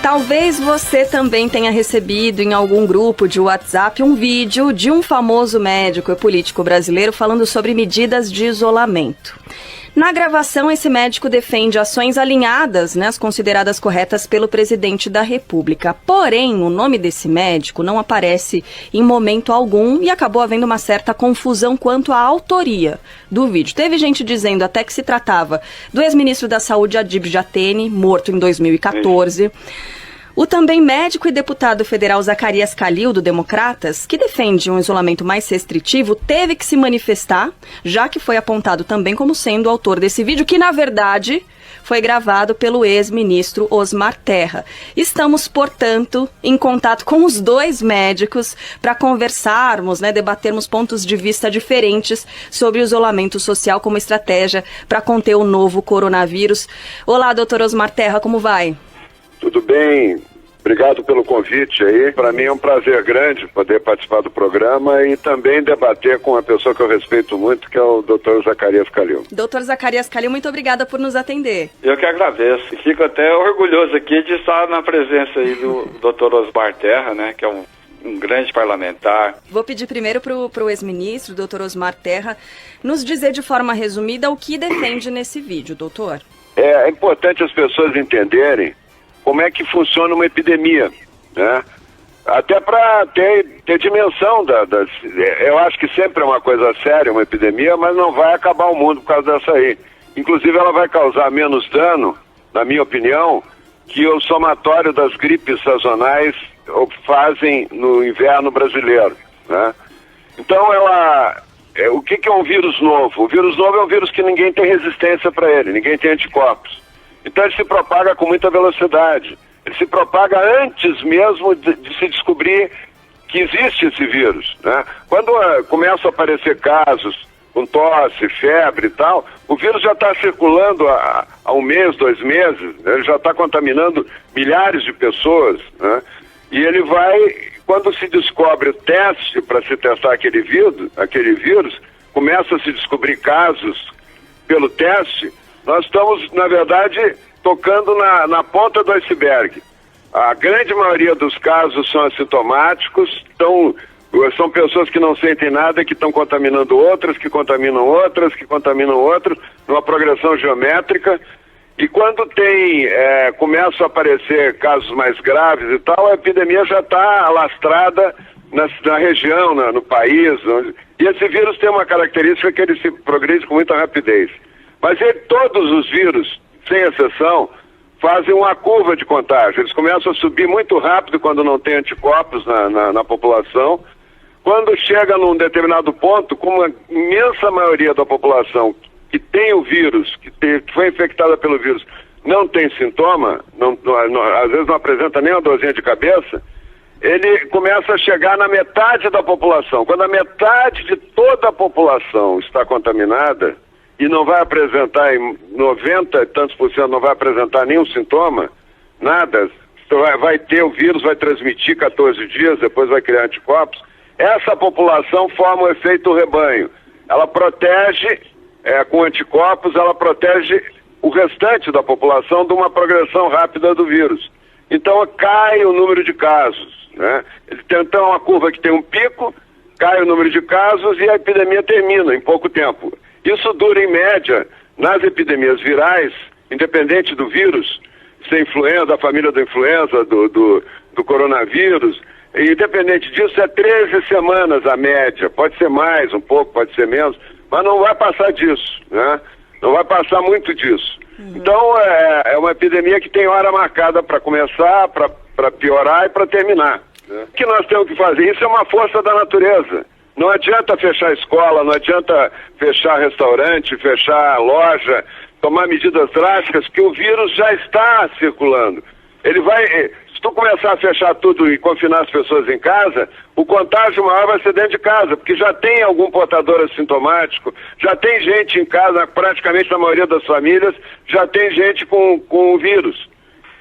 Talvez você também tenha recebido em algum grupo de WhatsApp um vídeo de um famoso médico e político brasileiro falando sobre medidas de isolamento. Na gravação, esse médico defende ações alinhadas, as consideradas corretas pelo presidente da República. Porém, o nome desse médico não aparece em momento algum e acabou havendo uma certa confusão quanto à autoria do vídeo. Teve gente dizendo até que se tratava do ex-ministro da Saúde, Adib Jatene, morto em 2014. O também médico e deputado federal Zacarias Calil, do Democratas, que defende um isolamento mais restritivo, teve que se manifestar, já que foi apontado também como sendo o autor desse vídeo, que, na verdade, foi gravado pelo ex-ministro Osmar Terra. Estamos, portanto, em contato com os dois médicos para conversarmos, debatermos pontos de vista diferentes sobre o isolamento social como estratégia para conter o novo coronavírus. Olá, doutor Osmar Terra, como vai? Tudo bem, obrigado pelo convite aí. Para mim é um prazer grande poder participar do programa e também debater com uma pessoa que eu respeito muito, que é o Dr. Zacarias Calil. Dr. Zacarias Calil, muito obrigada por nos atender. Eu que agradeço. Fico até orgulhoso aqui de estar na presença aí do Dr. Osmar Terra, que é um grande parlamentar. Vou pedir primeiro para o ex-ministro, Dr. Osmar Terra, nos dizer de forma resumida o que defende nesse vídeo, doutor. É importante as pessoas entenderem como é que funciona uma epidemia, Até para ter dimensão eu acho que sempre é uma coisa séria, uma epidemia, mas não vai acabar o mundo por causa dessa aí. Inclusive ela vai causar menos dano, na minha opinião, que o somatório das gripes sazonais fazem no inverno brasileiro, Então o que é um vírus novo? O vírus novo é um vírus que ninguém tem resistência para ele, ninguém tem anticorpos. Então ele se propaga com muita velocidade. Ele se propaga antes mesmo de se descobrir que existe esse vírus, Quando começam a aparecer casos com tosse, febre e tal, o vírus já está circulando há um mês, 2 meses, ele já está contaminando milhares de pessoas, E ele quando se descobre o teste para se testar aquele vírus, começa a se descobrir casos pelo teste. Nós estamos, na verdade, tocando na ponta do iceberg. A grande maioria dos casos são assintomáticos, são pessoas que não sentem nada, que estão contaminando outras, que contaminam outras, que contaminam outras, numa progressão geométrica. E quando começam a aparecer casos mais graves e tal, a epidemia já está alastrada na região, no país. E esse vírus tem uma característica que ele se progride com muita rapidez. Mas todos os vírus, sem exceção, fazem uma curva de contágio. Eles começam a subir muito rápido quando não tem anticorpos na população. Quando chega num determinado ponto, como a imensa maioria da população que tem o vírus, que foi infectada pelo vírus, não tem sintoma, às vezes não apresenta nem uma dorzinha de cabeça, ele começa a chegar na metade da população. Quando a metade de toda a população está contaminada, e não vai apresentar, em 90 e tantos por cento, não vai apresentar nenhum sintoma, nada, vai ter o vírus, vai transmitir 14 dias, depois vai criar anticorpos. Essa população forma o efeito rebanho. Ela protege, com anticorpos, ela protege o restante da população de uma progressão rápida do vírus. Então cai o número de casos, Ele tem então uma curva que tem um pico, cai o número de casos e a epidemia termina em pouco tempo. Isso dura, em média, nas epidemias virais, independente do vírus, se é influenza, da família da influenza, do coronavírus, independente disso, é 13 semanas a média. Pode ser mais, um pouco, pode ser menos, mas não vai passar disso, Não vai passar muito disso. Então, é uma epidemia que tem hora marcada para começar, para piorar e para terminar. O que nós temos que fazer? Isso é uma força da natureza. Não adianta fechar escola, não adianta fechar restaurante, fechar loja, tomar medidas drásticas, porque o vírus já está circulando. Se tu começar a fechar tudo e confinar as pessoas em casa, o contágio maior vai ser dentro de casa, porque já tem algum portador assintomático, já tem gente em casa, praticamente na maioria das famílias, já tem gente com o vírus.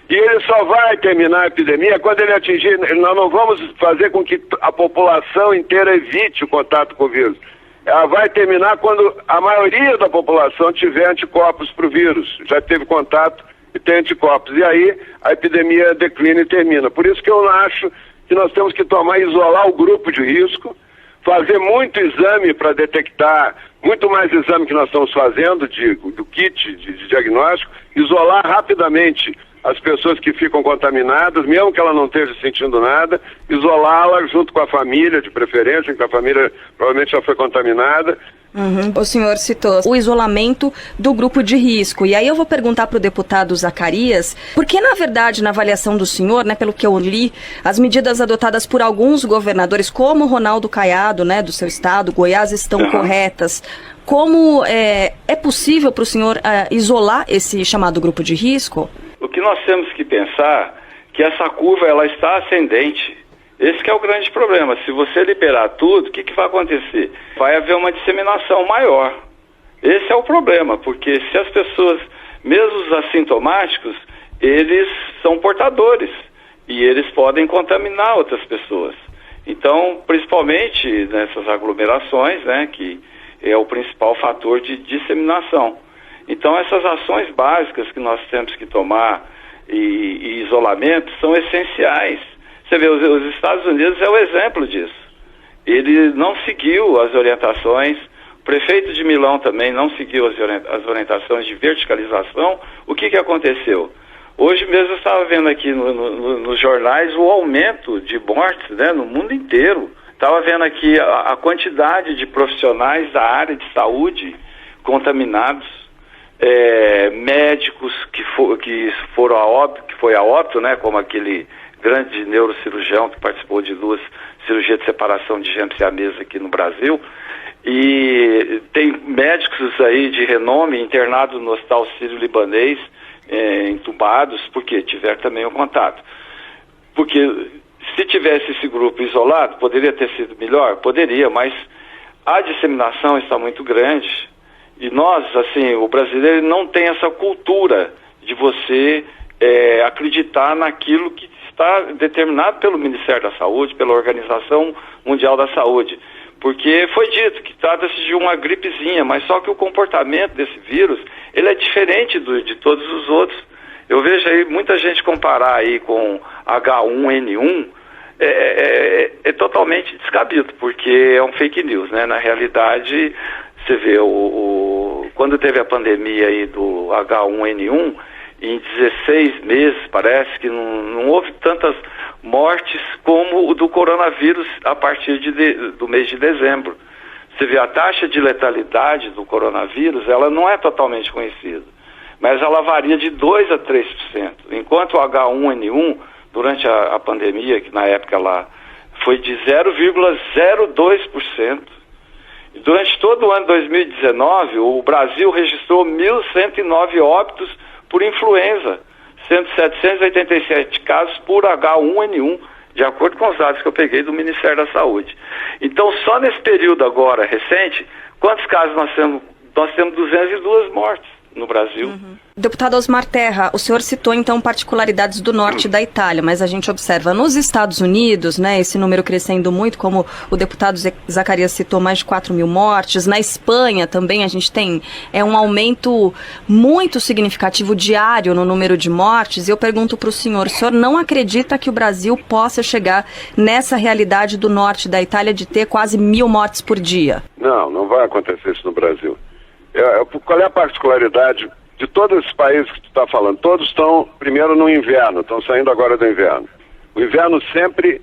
E ele só vai terminar a epidemia quando ele atingir. Nós não vamos fazer com que a população inteira evite o contato com o vírus. Ela vai terminar quando a maioria da população tiver anticorpos para o vírus, já teve contato e tem anticorpos. E aí a epidemia declina e termina. Por isso que eu acho que nós temos que isolar o grupo de risco, fazer muito exame para detectar, muito mais exame que nós estamos fazendo do kit de diagnóstico, isolar rapidamente as pessoas que ficam contaminadas, mesmo que ela não esteja sentindo nada, isolá-la junto com a família, de preferência, que a família provavelmente já foi contaminada. O senhor citou o isolamento do grupo de risco. E aí eu vou perguntar para o deputado Zacarias, porque na verdade, na avaliação do senhor, né, pelo que eu li, as medidas adotadas por alguns governadores, como Ronaldo Caiado, né, do seu estado, Goiás, estão corretas. Como é possível para o senhor isolar esse chamado grupo de risco? O que nós temos que pensar é que essa curva ela está ascendente. Esse que é o grande problema. Se você liberar tudo, o que vai acontecer? Vai haver uma disseminação maior. Esse é o problema, porque se as pessoas, mesmo os assintomáticos, eles são portadores e eles podem contaminar outras pessoas. Então, principalmente nessas aglomerações, né, que é o principal fator de disseminação. Então, essas ações básicas que nós temos que tomar e isolamento são essenciais. Você vê, os Estados Unidos é o exemplo disso. Ele não seguiu as orientações, o prefeito de Milão também não seguiu as orientações de verticalização. O que aconteceu? Hoje mesmo eu estava vendo aqui nos jornais o aumento de mortes, né, no mundo inteiro. Estava vendo aqui a quantidade de profissionais da área de saúde contaminados, médicos que foram a óbito, que foi a óbito, né, como aquele grande neurocirurgião que participou de 2 cirurgias de separação de gêmeos siameses aqui no Brasil. E tem médicos aí de renome internados no Hospital Sírio-Libanês, entubados, porque tiveram também o contato. Porque se tivesse esse grupo isolado, poderia ter sido melhor? Poderia, mas a disseminação está muito grande. E nós, assim, o brasileiro não tem essa cultura de você acreditar naquilo que está determinado pelo Ministério da Saúde, pela Organização Mundial da Saúde. Porque foi dito que trata-se de uma gripezinha, mas só que o comportamento desse vírus, ele é diferente de todos os outros. Eu vejo aí muita gente comparar aí com H1N1, é totalmente descabido, porque é um fake news, né? Na realidade, você vê, quando teve a pandemia aí do H1N1, em 16 meses, parece que não houve tantas mortes como o do coronavírus a partir do mês de dezembro. Você vê, a taxa de letalidade do coronavírus, ela não é totalmente conhecida, mas ela varia de 2% a 3%, enquanto o H1N1, durante a pandemia, que na época lá foi de 0,02%, e durante todo o ano de 2019, o Brasil registrou 1.109 óbitos por influenza, sendo 787 casos por H1N1, de acordo com os dados que eu peguei do Ministério da Saúde. Então, só nesse período agora, recente, quantos casos nós temos? Nós temos 202 mortes no Brasil. Deputado Osmar Terra, o senhor citou então particularidades do norte da Itália, mas a gente observa nos Estados Unidos, né, esse número crescendo muito, como o deputado Zacarias citou, mais de 4 mil mortes. Na Espanha também a gente tem um aumento muito significativo diário no número de mortes. E eu pergunto para o senhor não acredita que o Brasil possa chegar nessa realidade do norte da Itália de ter quase 1.000 mortes por dia? Não vai acontecer isso no Brasil. Qual é a particularidade de todos esses países que tu está falando? Todos estão, primeiro, no inverno, estão saindo agora do inverno. O inverno sempre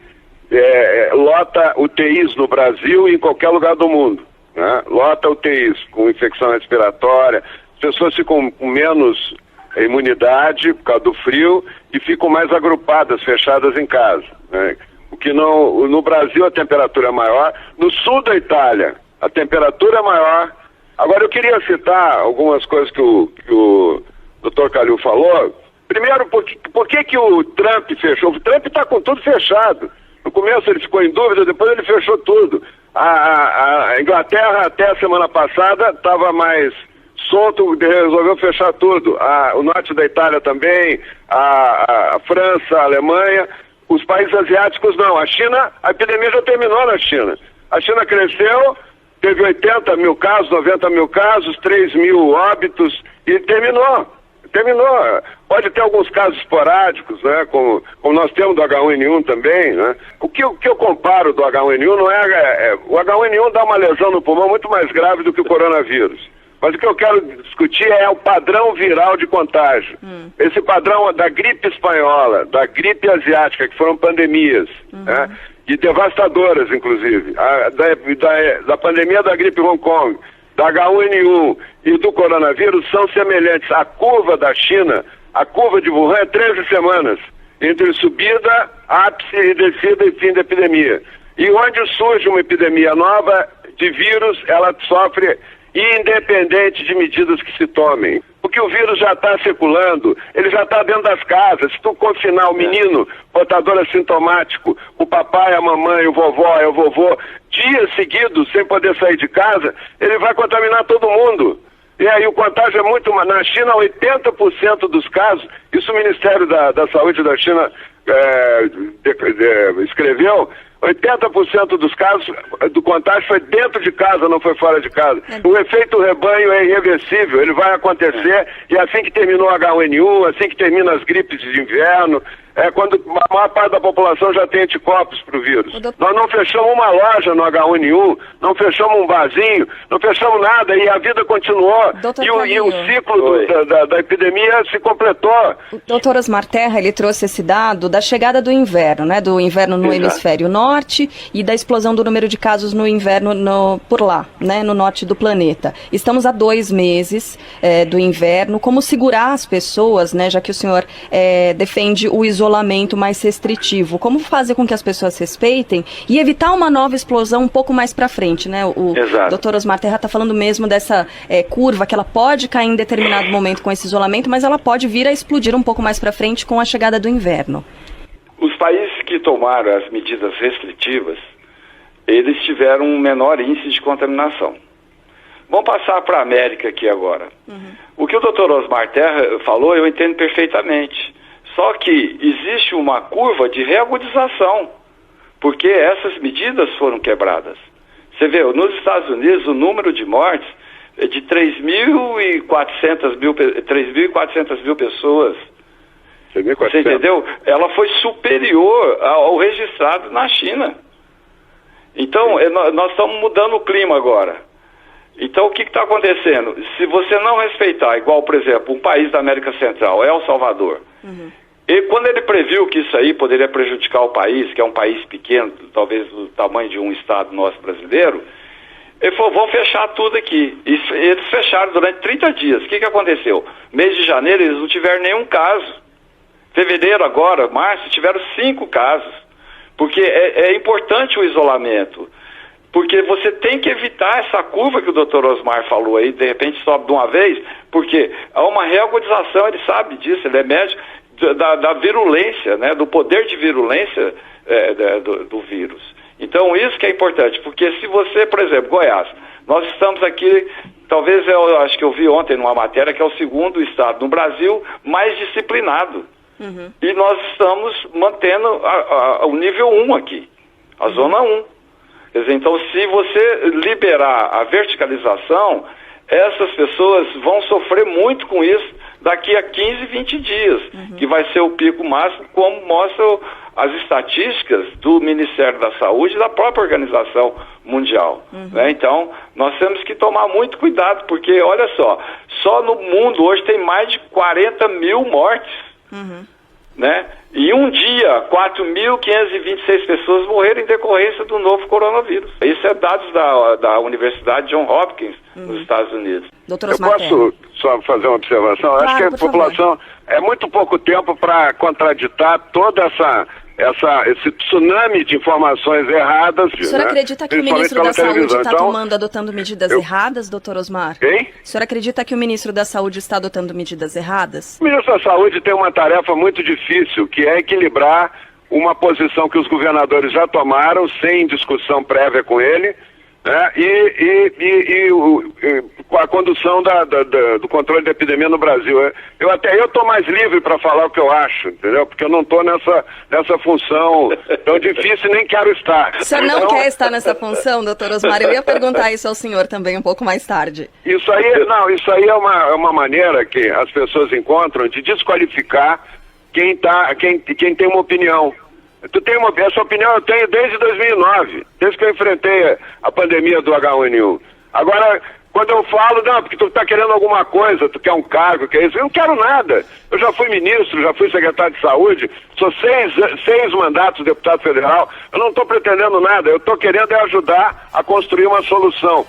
lota UTIs no Brasil e em qualquer lugar do mundo, né? Lota UTIs com infecção respiratória, as pessoas ficam com menos imunidade por causa do frio e ficam mais agrupadas, fechadas em casa, né? O que no Brasil a temperatura é maior, no sul da Itália a temperatura é maior. Agora, eu queria citar algumas coisas que o Dr. Calil falou. Primeiro, por que o Trump fechou? O Trump está com tudo fechado. No começo ele ficou em dúvida, depois ele fechou tudo. A Inglaterra, até a semana passada, estava mais solto, resolveu fechar tudo. O norte da Itália também, a França, a Alemanha. Os países asiáticos não. A China, a epidemia já terminou na China. A China cresceu, teve 80 mil casos, 90 mil casos, 3 mil óbitos e terminou. Terminou. Pode ter alguns casos esporádicos, né? Como nós temos do H1N1 também, né? O que eu comparo do H1N1 não é... O H1N1 dá uma lesão no pulmão muito mais grave do que o coronavírus. Mas o que eu quero discutir é o padrão viral de contágio. Esse padrão da gripe espanhola, da gripe asiática, que foram pandemias, né? E devastadoras, inclusive. Da pandemia da gripe Hong Kong, da H1N1 e do coronavírus são semelhantes. A curva da China, a curva de Wuhan é 13 semanas, entre subida, ápice e descida e fim da epidemia. E onde surge uma epidemia nova de vírus, ela sofre independente de medidas que se tomem. Porque o vírus já está circulando, ele já está dentro das casas. Se tu confinar o menino portador assintomático, o papai, a mamãe, o vovô, dias seguidos sem poder sair de casa, ele vai contaminar todo mundo. E aí o contágio é muito... Na China, 80% dos casos, isso o Ministério da Saúde da China escreveu, 80% dos casos do contágio foi dentro de casa, não foi fora de casa. O efeito rebanho é irreversível, ele vai acontecer, e assim que terminou o H1N1, assim que termina as gripes de inverno, quando a maior parte da população já tem anticorpos para o vírus. Nós não fechamos uma loja no H1N1, não fechamos um barzinho, não fechamos nada, e a vida continuou, e o ciclo da epidemia se completou. O doutor Osmar Terra, ele trouxe esse dado da chegada do inverno, né, do inverno no hemisfério norte e da explosão do número de casos no inverno por lá, né, no norte do planeta. Estamos há 2 meses do inverno. Como segurar as pessoas, né, já que o senhor defende o isolamento mais restritivo? Como fazer com que as pessoas respeitem e evitar uma nova explosão um pouco mais para frente, né? O doutor Osmar Terra está falando mesmo dessa curva que ela pode cair em determinado momento com esse isolamento, mas ela pode vir a explodir um pouco mais para frente com a chegada do inverno. Os países que tomaram as medidas restritivas, eles tiveram um menor índice de contaminação. Vamos passar para a América aqui agora. O que o doutor Osmar Terra falou, eu entendo perfeitamente. Só que existe uma curva de reagudização, porque essas medidas foram quebradas. Você vê, nos Estados Unidos, o número de mortes é de 3.400 mil pessoas. Você entendeu? Ela foi superior ao registrado na China. Então, nós estamos mudando o clima agora. Então, o que está acontecendo? Se você não respeitar, igual, por exemplo, um país da América Central, El Salvador, e quando ele previu que isso aí poderia prejudicar o país, que é um país pequeno, talvez do tamanho de um estado nosso brasileiro, ele falou, vamos fechar tudo aqui. E eles fecharam durante 30 dias. O que aconteceu? Mês de janeiro, eles não tiveram nenhum caso. Fevereiro agora, março, tiveram 5 casos. Porque é importante o isolamento. Porque você tem que evitar essa curva que o doutor Osmar falou aí, de repente sobe de uma vez, porque há uma reagudização, ele sabe disso, ele é médico, da virulência, né, do poder de virulência do vírus. Então isso que é importante, porque se você, por exemplo, Goiás, nós estamos aqui, talvez eu acho que eu vi ontem numa matéria que é o 2º estado no Brasil mais disciplinado. E nós estamos mantendo o nível 1 aqui, a zona 1. Quer dizer, então se você liberar a verticalização, essas pessoas vão sofrer muito com isso daqui a 15, 20 dias, que vai ser o pico máximo, como mostram as estatísticas do Ministério da Saúde e da própria Organização Mundial. Né? Então, nós temos que tomar muito cuidado, porque, olha só no mundo hoje tem mais de 40 mil mortes. Né? E um dia, 4.526 pessoas morreram em decorrência do novo coronavírus. Isso é dados da Universidade John Hopkins, nos Estados Unidos. Eu posso só fazer uma observação? Claro, acho que a população é muito pouco tempo para contraditar toda esse tsunami de informações erradas. O senhor acredita que o ministro da Saúde está adotando medidas erradas, doutor Osmar? Quem? O senhor acredita que o ministro da Saúde está adotando medidas erradas? O ministro da Saúde tem uma tarefa muito difícil, que é equilibrar uma posição que os governadores já tomaram, sem discussão prévia com ele, né? Com a condução do controle da epidemia no Brasil. Eu estou mais livre para falar o que eu acho, entendeu? Porque eu não estou nessa função tão difícil e nem quero estar. O senhor não quer estar nessa função, doutor Osmar? Eu ia perguntar isso ao senhor também um pouco mais tarde. Isso aí é uma maneira que as pessoas encontram de desqualificar quem tem uma opinião. Essa opinião eu tenho desde 2009, desde que eu enfrentei a pandemia do H1N1. Agora, quando eu falo, não, porque tu está querendo alguma coisa, tu quer um cargo, quer isso, eu não quero nada. Eu já fui ministro, já fui secretário de saúde, sou seis mandatos deputado federal, eu não estou pretendendo nada, eu estou querendo ajudar a construir uma solução.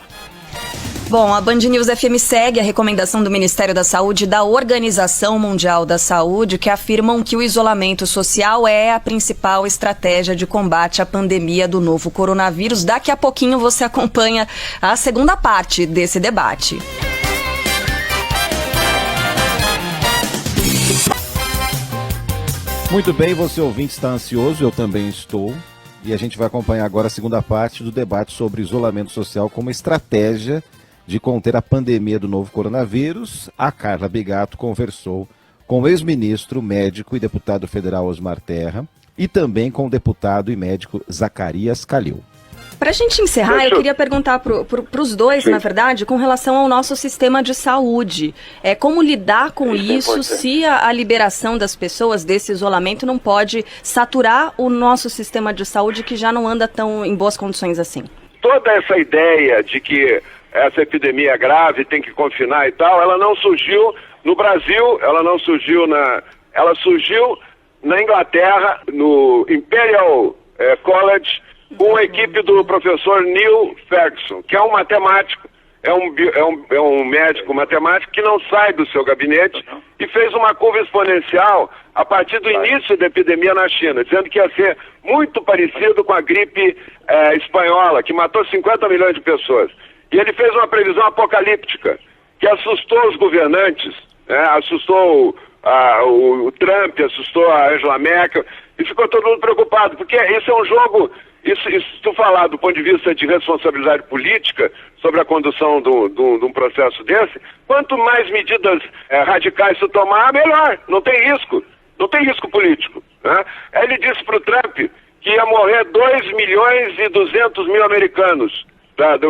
Bom, a Band News FM segue a recomendação do Ministério da Saúde e da Organização Mundial da Saúde, que afirmam que o isolamento social é a principal estratégia de combate à pandemia do novo coronavírus. Daqui a pouquinho você acompanha a segunda parte desse debate. Muito bem, você ouvinte está ansioso, eu também estou. E a gente vai acompanhar agora a segunda parte do debate sobre isolamento social como estratégia de conter a pandemia do novo coronavírus. A Carla Bigato conversou com o ex-ministro, médico e deputado federal Osmar Terra e também com o deputado e médico Zacarias Calil. Para a gente encerrar, eu queria perguntar para os dois, na verdade, com relação ao nosso sistema de saúde. Como lidar com isso se a liberação das pessoas desse isolamento não pode saturar o nosso sistema de saúde, que já não anda tão em boas condições assim? Toda essa ideia de que essa epidemia é grave, tem que confinar e tal, ela não surgiu no Brasil, ela surgiu na Inglaterra, no Imperial College, com a equipe do professor Neil Ferguson, que é um matemático, é um médico matemático que não sai do seu gabinete e fez uma curva exponencial a partir do início da epidemia na China, dizendo que ia ser muito parecido com a gripe espanhola, que matou 50 milhões de pessoas. E ele fez uma previsão apocalíptica, que assustou os governantes, assustou o Trump, assustou a Angela Merkel, e ficou todo mundo preocupado, porque isso é um jogo, se tu falar do ponto de vista de responsabilidade política sobre a condução de um processo desse, quanto mais medidas radicais tu tomar, melhor, não tem risco político. Né? Ele disse para o Trump que ia morrer 2 milhões e 200 mil americanos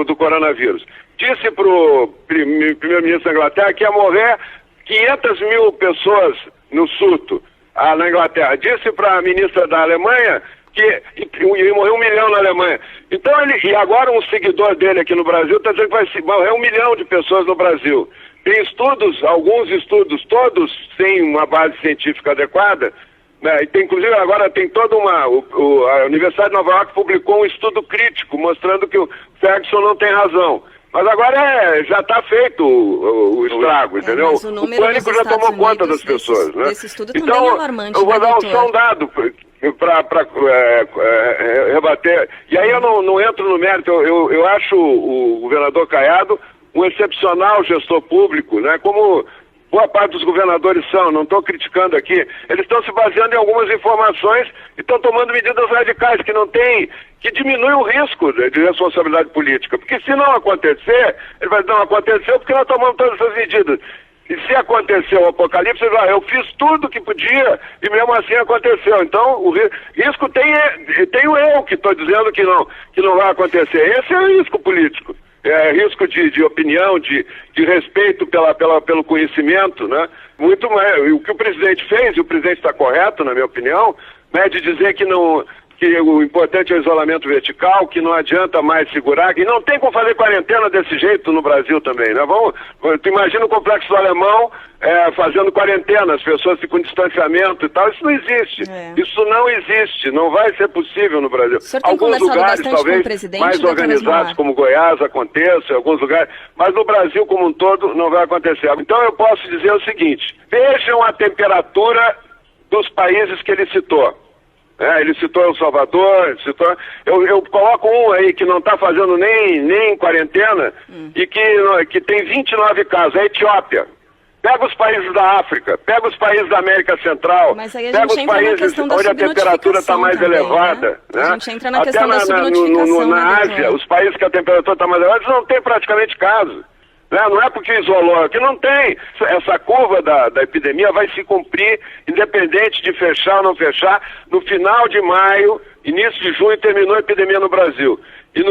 do coronavírus. Disse para o primeiro-ministro da Inglaterra que ia morrer 500 mil pessoas no surto na Inglaterra. Disse para a ministra da Alemanha que ia morrer 1 milhão na Alemanha. Então e agora um seguidor dele aqui no Brasil está dizendo que vai morrer 1 milhão de pessoas no Brasil. Tem alguns estudos, todos sem uma base científica adequada, né? Inclusive agora tem toda a Universidade de Nova York publicou um estudo crítico mostrando que o Ferguson não tem razão. Mas agora já está feito o estrago, entendeu? O pânico já tomou conta das pessoas, né? Então, eu vou dar um dado para rebater. E aí eu não entro no mérito, eu acho o governador Caiado um excepcional gestor público, né? Como boa parte dos governadores são, não estou criticando aqui, eles estão se baseando em algumas informações e estão tomando medidas radicais que diminuem o risco de responsabilidade política. Porque se não acontecer, ele vai dizer, não aconteceu porque nós tomamos todas essas medidas. E se aconteceu o apocalipse, eu fiz tudo que podia e mesmo assim aconteceu. Então, o risco tenho eu que estou dizendo que não vai acontecer. Esse é o risco político. É risco de opinião, de respeito pelo conhecimento, né? Muito mais. O que o presidente fez, e o presidente está correto, na minha opinião, né, de dizer que o importante é o isolamento vertical, que não adianta mais segurar, que não tem como fazer quarentena desse jeito no Brasil também, né? Tu imagina o Complexo do Alemão fazendo quarentena, as pessoas com distanciamento e tal, isso não existe. Isso não existe, não vai ser possível no Brasil. Alguns lugares, talvez, mais organizados, como Goiás, aconteça, em alguns lugares, mas no Brasil como um todo não vai acontecer. Então eu posso dizer o seguinte, vejam a temperatura dos países que ele citou. Ele citou El Salvador, eu coloco um aí que não está fazendo nem quarentena e que tem 29 casos, a Etiópia. Pega os países da África, pega os países da América Central, mas aí a pega gente os entra na países questão da onde a temperatura está mais também, elevada. né? A gente entra na Até questão da subnotificação. na Ásia, os países que a temperatura está mais elevada, não tem praticamente caso. Não é porque isolou, aqui não tem. Essa curva da epidemia vai se cumprir, independente de fechar ou não fechar. No final de maio, início de junho, terminou a epidemia no Brasil. E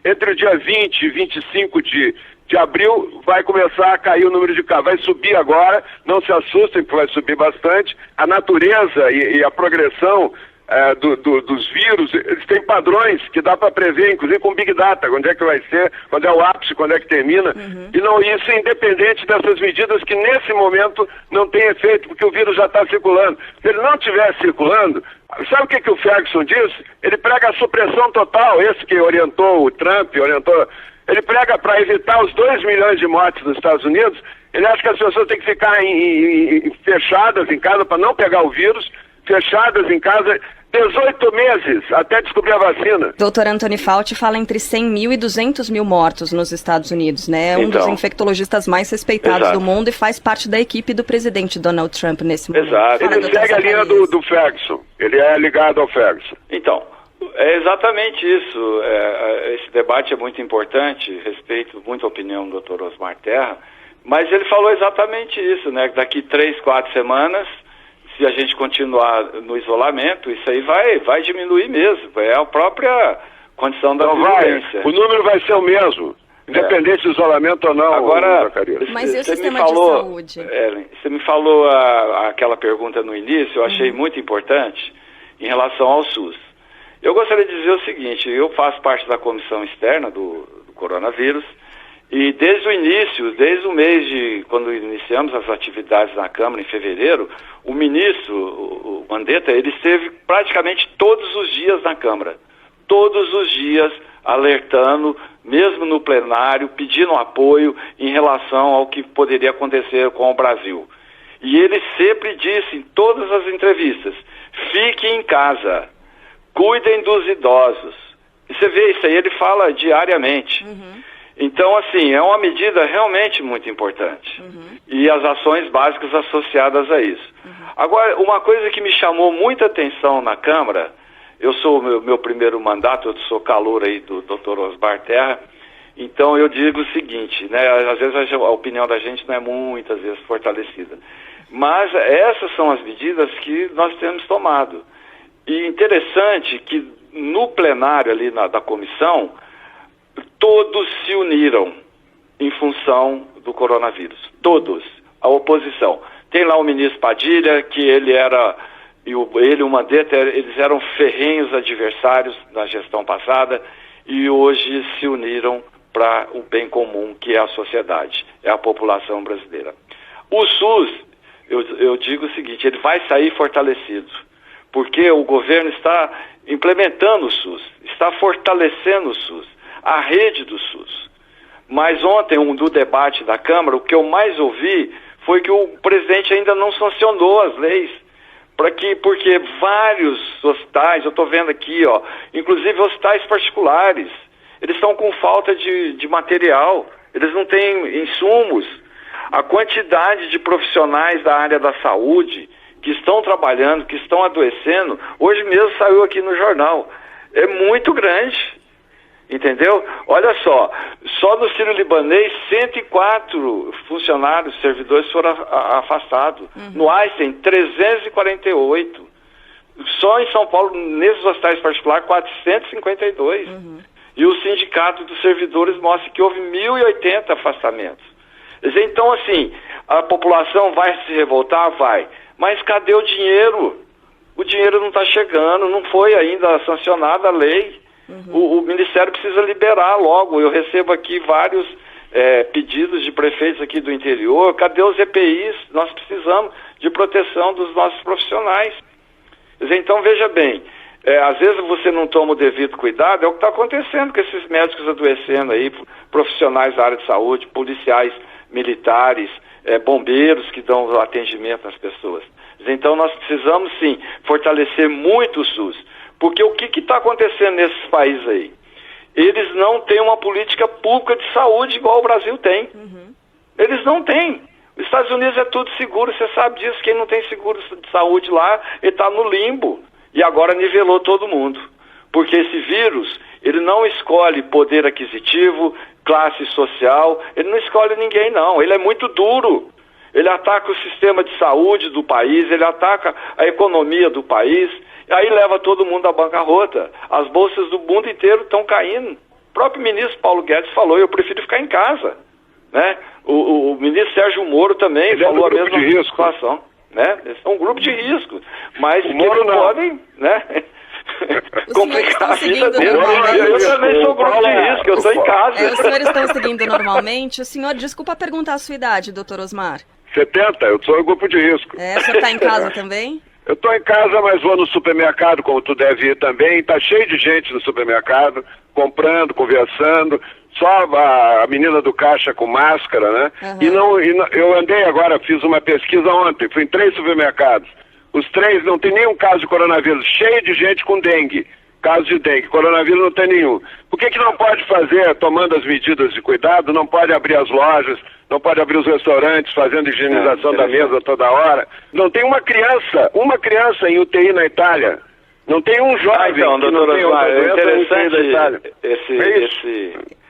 entre o dia 20 e 25 de abril, vai começar a cair o número de casos. Vai subir agora, não se assustem, porque vai subir bastante. A natureza e a progressão dos vírus, eles têm padrões que dá para prever, inclusive com Big Data, quando é que vai ser, quando é o ápice, quando é que termina. E não, isso é independente dessas medidas que nesse momento não tem efeito, porque o vírus já está circulando. Se ele não estiver circulando, sabe o que o Ferguson disse? Ele prega a supressão total, esse que orientou o Trump, ele prega para evitar os 2 milhões de mortes nos Estados Unidos. Ele acha que as pessoas têm que ficar fechadas em casa para não pegar o vírus, fechadas em casa 18 meses até descobrir a vacina. Doutor Anthony Fauci fala entre 100 mil e 200 mil mortos nos Estados Unidos, né? Um dos infectologistas mais respeitados do mundo e faz parte da equipe do presidente Donald Trump nesse momento. Exato. Ele segue a linha do Ferguson. Ele é ligado ao Ferguson. Então, é exatamente isso. Esse debate é muito importante, respeito muito a opinião do Dr. Osmar Terra, mas ele falou exatamente isso, né? Daqui 3, 4 semanas, se a gente continuar no isolamento, isso aí vai diminuir mesmo. É a própria condição da violência. O número vai ser o mesmo, independente do isolamento ou não. Agora, mas e o sistema de saúde? Você me falou aquela pergunta no início, eu achei muito importante, em relação ao SUS. Eu gostaria de dizer o seguinte, eu faço parte da comissão externa do coronavírus, e desde o início, desde o mês de quando iniciamos as atividades na Câmara em fevereiro, o ministro, o Mandetta, ele esteve praticamente todos os dias na Câmara, todos os dias alertando, mesmo no plenário, pedindo apoio em relação ao que poderia acontecer com o Brasil. E ele sempre disse em todas as entrevistas, fiquem em casa, cuidem dos idosos. E você vê isso aí, ele fala diariamente. Então, assim, é uma medida realmente muito importante. E as ações básicas associadas a isso. Agora, uma coisa que me chamou muita atenção na Câmara, eu sou meu primeiro mandato, eu sou calouro aí do Dr. Osmar Terra, então eu digo o seguinte, né, às vezes a opinião da gente não é muitas vezes fortalecida. Mas essas são as medidas que nós temos tomado. E interessante que no plenário ali da comissão, todos se uniram em função do coronavírus. Todos. A oposição. Tem lá o ministro Padilha, que ele e o Mandetta, eles eram ferrenhos adversários na gestão passada e hoje se uniram para o bem comum, que é a sociedade, é a população brasileira. O SUS, eu digo o seguinte, ele vai sair fortalecido, porque o governo está implementando o SUS, está fortalecendo o SUS, a rede do SUS. Mas ontem, do debate da Câmara, o que eu mais ouvi foi que o presidente ainda não sancionou as leis, porque vários hospitais, eu estou vendo aqui, inclusive hospitais particulares, eles estão com falta de material, eles não têm insumos. A quantidade de profissionais da área da saúde que estão trabalhando, que estão adoecendo, hoje mesmo saiu aqui no jornal, é muito grande. Entendeu? Olha só no Sírio-Libanês, 104 funcionários, servidores foram afastados. No Einstein, 348. Só em São Paulo, nesses hospitais particulares, 452. E o sindicato dos servidores mostra que houve 1.080 afastamentos. Então, assim, a população vai se revoltar? Vai. Mas cadê o dinheiro? O dinheiro não está chegando, não foi ainda sancionada a lei. O Ministério precisa liberar logo. Eu recebo aqui vários pedidos de prefeitos aqui do interior. Cadê os EPIs? Nós precisamos de proteção dos nossos profissionais. Então, veja bem, às vezes você não toma o devido cuidado, é o que está acontecendo com esses médicos adoecendo aí, profissionais da área de saúde, policiais militares, bombeiros que dão atendimento às pessoas. Então, nós precisamos, sim, fortalecer muito o SUS. Porque o que está acontecendo nesses países aí? Eles não têm uma política pública de saúde igual o Brasil tem. Eles não têm. Os Estados Unidos é tudo seguro, você sabe disso. Quem não tem seguro de saúde lá, ele está no limbo. E agora nivelou todo mundo. Porque esse vírus, ele não escolhe poder aquisitivo, classe social, ele não escolhe ninguém não, ele é muito duro. Ele ataca o sistema de saúde do país, ele ataca a economia do país, e aí leva todo mundo à bancarrota. As bolsas do mundo inteiro estão caindo. O próprio ministro Paulo Guedes falou, eu prefiro ficar em casa. Né? O ministro Sérgio Moro também falou a mesma situação. Né? Eles são um grupo de risco, mas que eles podem, né? complicar a vida dele. Eu também sou grupo de risco, eu estou em casa. Os senhores estão seguindo normalmente. O senhor, desculpa perguntar a sua idade, doutor Osmar. 70, eu sou um grupo de risco. O senhor está em casa também? Eu estou em casa, mas vou no supermercado, como tu deve ir também. Está cheio de gente no supermercado, comprando, conversando. Só a menina do caixa com máscara, né? Uhum. Eu andei agora, fiz uma pesquisa ontem, fui em 3 supermercados. Os 3 não tem nenhum caso de coronavírus, cheio de gente com dengue. Caso de dengue, coronavírus não tem nenhum. Por que não pode fazer, tomando as medidas de cuidado, não pode abrir as lojas, não pode abrir os restaurantes, fazendo higienização da mesa toda hora? Não tem uma criança em UTI na Itália. Não tem um jovem que não tem outra doença em UTI na Itália.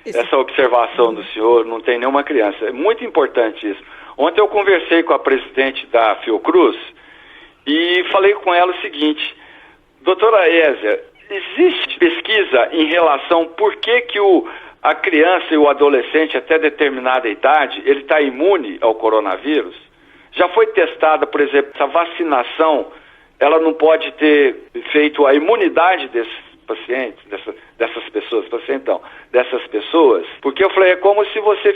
Essa observação do senhor, não tem nenhuma criança. É muito importante isso. Ontem eu conversei com a presidente da Fiocruz e falei com ela o seguinte: doutora Ézia, existe pesquisa em relação por que a criança e o adolescente até determinada idade, ele está imune ao coronavírus? Já foi testada, por exemplo, essa vacinação, ela não pode ter feito a imunidade desses pacientes, dessas pessoas, porque eu falei, é como se você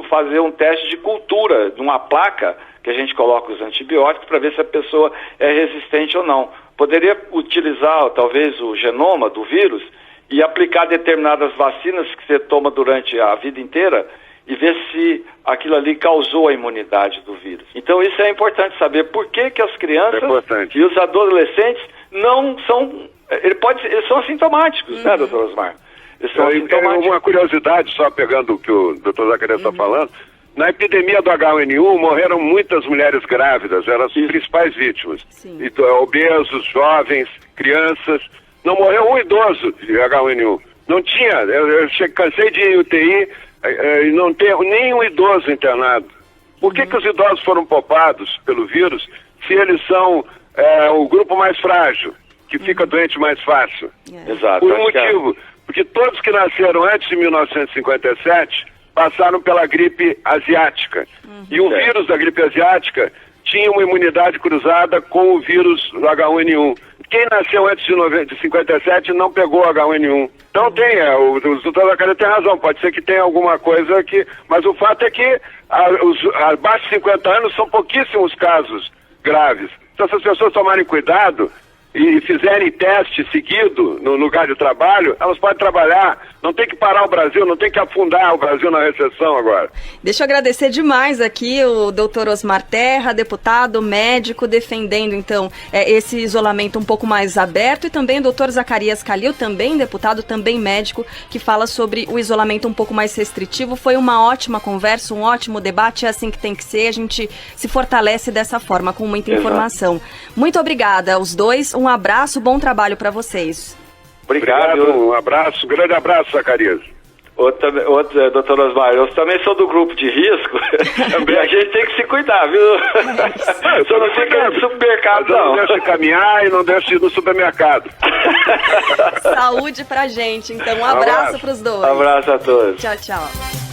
fazer um teste de cultura, numa placa que a gente coloca os antibióticos para ver se a pessoa é resistente ou não. Poderia utilizar, talvez, o genoma do vírus e aplicar determinadas vacinas que você toma durante a vida inteira e ver se aquilo ali causou a imunidade do vírus. Então isso é importante saber por que as crianças e os adolescentes não são... Eles são assintomáticos, né, doutor Osmar? Eles são assintomáticos. Uma curiosidade, só pegando o que o doutor Zacarias está falando, na epidemia do H1N1 morreram muitas mulheres grávidas, eram as principais vítimas. Então, obesos, jovens, crianças. Não morreu um idoso de H1N1. Não tinha, eu cansei de ir em UTI e não ter nenhum idoso internado. Por que os idosos foram poupados pelo vírus se eles são o grupo mais frágil, que fica doente mais fácil? Exato. Por um motivo, porque todos que nasceram antes de 1957 passaram pela gripe asiática. E o vírus da gripe asiática tinha uma imunidade cruzada com o vírus do H1N1. Quem nasceu antes de 57 não pegou H1N1. Então o doutor Zacarias tem razão, pode ser que tenha alguma coisa aqui, mas o fato é que abaixo de 50 anos são pouquíssimos casos graves. Então, se as pessoas tomarem cuidado e fizerem teste seguido no lugar de trabalho, elas podem trabalhar. Não tem que parar o Brasil, não tem que afundar o Brasil na recessão agora. Deixa eu agradecer demais aqui o doutor Osmar Terra, deputado, médico, defendendo então esse isolamento um pouco mais aberto, e também o doutor Zacarias Calil, também deputado, também médico, que fala sobre o isolamento um pouco mais restritivo. Foi uma ótima conversa, um ótimo debate, é assim que tem que ser, a gente se fortalece dessa forma, com muita informação. Muito obrigada aos dois, um abraço, bom trabalho para vocês. Obrigado, um abraço, grande abraço, Zacarias. Doutor Osmar, eu também sou do grupo de risco e a gente tem que se cuidar, viu? Só não fica no supermercado, não. Não deixa caminhar e não deixa ir no supermercado. Saúde pra gente, então um abraço pros dois. Abraço a todos. Tchau, tchau.